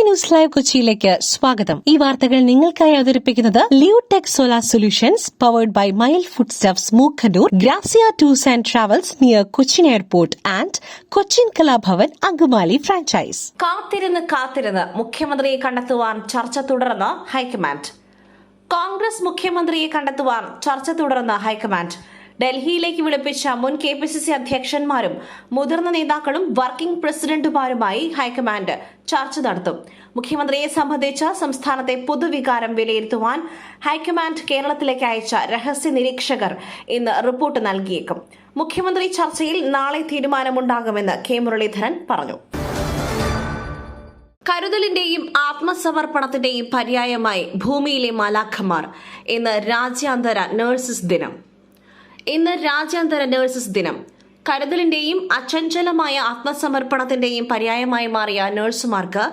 News live കൊച്ചിയിലേക്ക് സ്വാഗതം. ഈ വാർത്തകൾ നിങ്ങൾക്കായി അവതരിപ്പിക്കുന്നത് Leotech solar solutions powered by mile food stuffs Mookkannoor, Grazia tours and travels near Cochin airport and Cochin Kalabhavan Angamaly franchise. കാത്തിരുന്ന് മുഖ്യമന്ത്രിയെ കണ്ടെത്തുവാൻ ചർച്ച തുടർന്ന് ഹൈക്കമാൻഡ്. കോൺഗ്രസ് മുഖ്യമന്ത്രിയെ കണ്ടെത്തുവാൻ ചർച്ച തുടർന്ന് ഹൈക്കമാൻഡ്. ഡൽഹിയിലേക്ക് വിളിപ്പിച്ച മുൻ KPCC അധ്യക്ഷന്മാരും മുതിർന്ന നേതാക്കളും വർക്കിംഗ് പ്രസിഡന്റുമാരുമായി ഹൈക്കമാൻഡ് ചർച്ച നടത്തും. മുഖ്യമന്ത്രിയെ സംബന്ധിച്ച സംസ്ഥാനത്തെ പൊതുവികാരം വിലയിരുത്തുവാൻ ഹൈക്കമാൻഡ് കേരളത്തിലേക്ക് അയച്ച രഹസ്യ നിരീക്ഷകർ ഇന്ന് റിപ്പോർട്ട് നൽകിയേക്കും. മുഖ്യമന്ത്രി ചർച്ചയിൽ നാളെ തീരുമാനമുണ്ടാകുമെന്ന് K മുരളീധരൻ പറഞ്ഞു. കരുതലിന്റെയും ആത്മസമർപ്പണത്തിന്റെയും പര്യായമായി ഭൂമിയിലെ മാലാഖമാർ. ഇന്ന് രാജ്യാന്തര നഴ്സസ് ദിനം. കരുതലിന്റെയും അചഞ്ചലമായ ആത്മസമർപ്പണത്തിന്റെയും പര്യായമായി മാറിയ നഴ്സുമാർക്ക്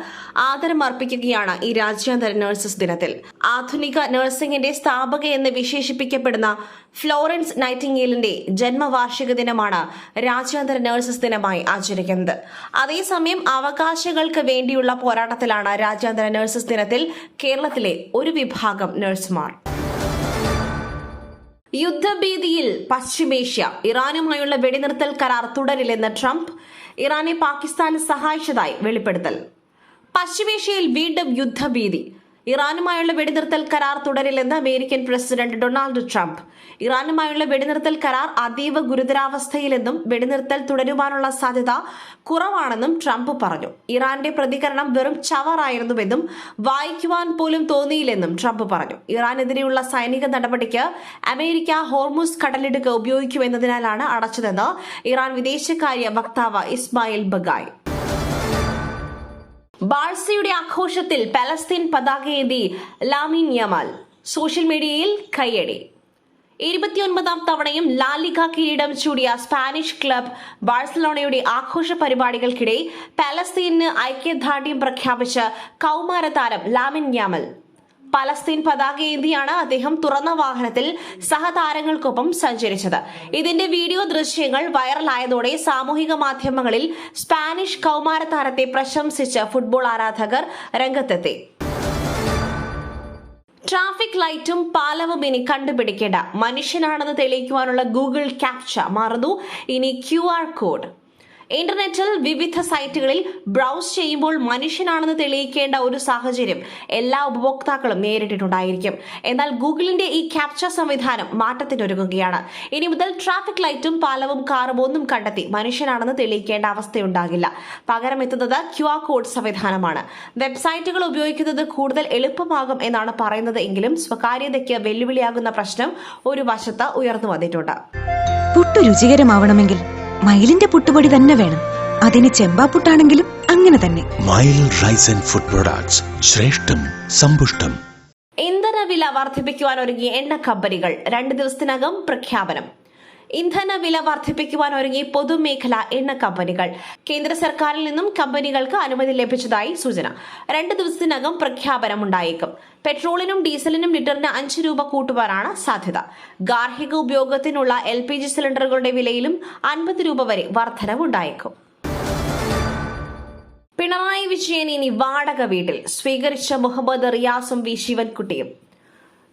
ആദരമർപ്പിക്കുകയാണ് ഈ രാജ്യാന്തര നഴ്സസ് ദിനത്തിൽ. ആധുനിക നഴ്സിംഗിന്റെ സ്ഥാപക എന്ന് വിശേഷിപ്പിക്കപ്പെടുന്ന ഫ്ലോറൻസ് നൈറ്റിംഗേലിന്റെ ജന്മവാർഷിക ദിനമാണ് രാജ്യാന്തര നഴ്സസ് ദിനമായി ആചരിക്കുന്നത്. അതേസമയം അവകാശങ്ങൾക്ക് വേണ്ടിയുള്ള പോരാട്ടത്തിലാണ് രാജ്യാന്തര നഴ്സസ് ദിനത്തിൽ കേരളത്തിലെ ഒരു വിഭാഗം നഴ്സുമാർ. യുദ്ധഭീതിയിൽ പശ്ചിമേഷ്യ. ഇറാനുമായുള്ള വെടിനിർത്തൽ കരാർ തുടരില്ലെന്ന് ട്രംപ്. ഇറാനെ പാകിസ്ഥാൻ സഹായിച്ചതായി വെളിപ്പെടുത്തൽ. പശ്ചിമേഷ്യയിൽ വീണ്ടും യുദ്ധഭീതി. ഇറാനുമായുള്ള വെടിനിർത്തൽ കരാർ തുടരില്ലെന്ന് അമേരിക്കൻ പ്രസിഡന്റ് ഡൊണാൾഡ് ട്രംപ്. ഇറാനുമായുള്ള വെടിനിർത്തൽ കരാർ അതീവ ഗുരുതരാവസ്ഥയിലെന്നും വെടിനിർത്തൽ തുടരുവാനുള്ള സാധ്യത കുറവാണെന്നും ട്രംപ് പറഞ്ഞു. ഇറാന്റെ പ്രതികരണം വെറും ചവറായിരുന്നുവെന്നും വായിക്കുവാൻ പോലും തോന്നിയില്ലെന്നും ട്രംപ് പറഞ്ഞു. ഇറാനെതിരെയുള്ള സൈനിക നടപടിക്ക് അമേരിക്ക ഹോർമുസ് കടലിടുക്ക് ഉപയോഗിക്കുമെന്നതിനാലാണ് അടച്ചതെന്ന് ഇറാൻ വിദേശകാര്യ വക്താവ് ഇസ്മായിൽ ബഗായ്. ബാഴ്സയുടെ ആഘോഷത്തിൽ പലസ്തീൻ പതാകയേന്തി ലാമിൻ യമാൽ. സോഷ്യൽ മീഡിയയിൽ കയ്യടി. 29ാം തവണയും ലാലിഗ കിരീടം ചൂടിയ സ്പാനിഷ് ക്ലബ് ബാഴ്സലോണയുടെ ആഘോഷ പരിപാടികൾക്കിടെ പലസ്തീന് ഐക്യദാർഢ്യം പ്രഖ്യാപിച്ച് കൗമാര താരം ലാമിൻ യാമൽ. പലസ്തീൻ പതാകയേന്തിയാണ് അദ്ദേഹം തുറന്ന വാഹനത്തിൽ സഹതാരങ്ങൾക്കൊപ്പം സഞ്ചരിച്ചത്. ഇതിന്റെ വീഡിയോ ദൃശ്യങ്ങൾ വൈറലായതോടെ സാമൂഹിക മാധ്യമങ്ങളിൽ സ്പാനിഷ് കൗമാര താരത്തെ പ്രശംസിച്ച് ഫുട്ബോൾ ആരാധകർ രംഗത്തെത്തി. ട്രാഫിക് ലൈറ്റും പാലവും ഇനി കണ്ടുപിടിക്കേണ്ട. മനുഷ്യനാണെന്ന് തെളിയിക്കുവാനുള്ള ഗൂഗിൾ ക്യാപ്ച മാറുന്നു. ഇനി QR കോഡ്. ഇന്റർനെറ്റിൽ വിവിധ സൈറ്റുകളിൽ ബ്രൗസ് ചെയ്യുമ്പോൾ മനുഷ്യനാണെന്ന് തെളിയിക്കേണ്ട ഒരു സാഹചര്യം എല്ലാ ഉപഭോക്താക്കളും നേരിട്ടിട്ടുണ്ടായിരിക്കും. എന്നാൽ ഗൂഗിളിന്റെ ഈ ക്യാപ്ച സംവിധാനം മാറ്റത്തിനൊരുങ്ങുകയാണ്. ഇനി മുതൽ ട്രാഫിക് ലൈറ്റും പാലവും കാറും ഒന്നും കണ്ടെത്തി മനുഷ്യനാണെന്ന് തെളിയിക്കേണ്ട അവസ്ഥയുണ്ടാകില്ല. പകരം എത്തുന്നത് QR കോഡ് സംവിധാനമാണ്. വെബ്സൈറ്റുകൾ ഉപയോഗിക്കുന്നത് കൂടുതൽ എളുപ്പമാകും എന്നാണ് പറയുന്നത് എങ്കിലും സ്വകാര്യതയ്ക്ക് വെല്ലുവിളിയാകുന്ന പ്രശ്നം ഒരു വശത്ത് ഉയർന്നു വന്നിട്ടുണ്ട്. പുട്ടു രുചികരമാവണമെങ്കിൽ മയിലിന്റെ പുട്ടുപൊടി തന്നെ വേണം. അതിന് ചെമ്പാപ്പുട്ടാണെങ്കിലും അങ്ങനെ തന്നെ. മയിൽ റൈസ് ആൻഡ് ഫുഡ് പ്രൊഡക്ട്സ്, ശ്രേഷ്ഠം സമ്പുഷ്ടം. ഇന്ധനവില വർദ്ധിപ്പിക്കുവാൻ ഒരുങ്ങിയ എണ്ണ കമ്പനികൾ 2 ദിവസത്തിനകം പ്രഖ്യാപനം. ഇന്ധനവില വർദ്ധിപ്പിക്കുവാൻ ഒരുങ്ങി പൊതുമേഖലാ എണ്ണ കമ്പനികൾ. കേന്ദ്ര സർക്കാരിൽ നിന്നും കമ്പനികൾക്ക് അനുമതി ലഭിച്ചതായി സൂചന. 2 ദിവസത്തിനകം പ്രഖ്യാപനമുണ്ടായേക്കും. പെട്രോളിനും ഡീസലിനും ലിറ്ററിന് 5 രൂപ കൂട്ടുവാനാണ് സാധ്യത. ഗാർഹിക ഉപയോഗത്തിനുള്ള LPG സിലിണ്ടറുകളുടെ വിലയിലും 50 രൂപ വരെ വർധനവുണ്ടായേക്കും. പിണറായി വിജയൻ ഇനി വാടക വീട്ടിൽ. സ്വീകരിച്ച മുഹമ്മദ് റിയാസും V ശിവൻകുട്ടിയും.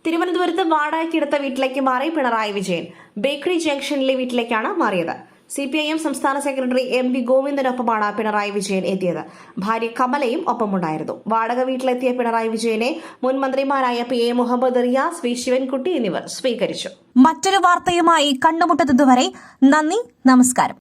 തിരുവനന്തപുരത്ത് വാടകയ്ക്കെടുത്ത വീട്ടിലേക്ക് മാറി പിണറായി വിജയൻ. ബേക്കറി ജംഗ്ഷനിലെ വീട്ടിലേക്കാണ് മാറിയത്. CPIM സംസ്ഥാന സെക്രട്ടറി MV ഗോവിന്ദനൊപ്പമാണ് പിണറായി വിജയൻ എത്തിയത്. ഭാര്യ കമലയും ഒപ്പമുണ്ടായിരുന്നു. വാടക വീട്ടിലെത്തിയ പിണറായി വിജയനെ മുൻ മന്ത്രിമാരായ PA മുഹമ്മദ് റിയാസ്, V ശിവൻകുട്ടി എന്നിവർ സ്വീകരിച്ചു. മറ്റൊരു വാർത്തയുമായി കണ്ടുമുട്ടുന്നതുവരെ നന്ദി, നമസ്കാരം.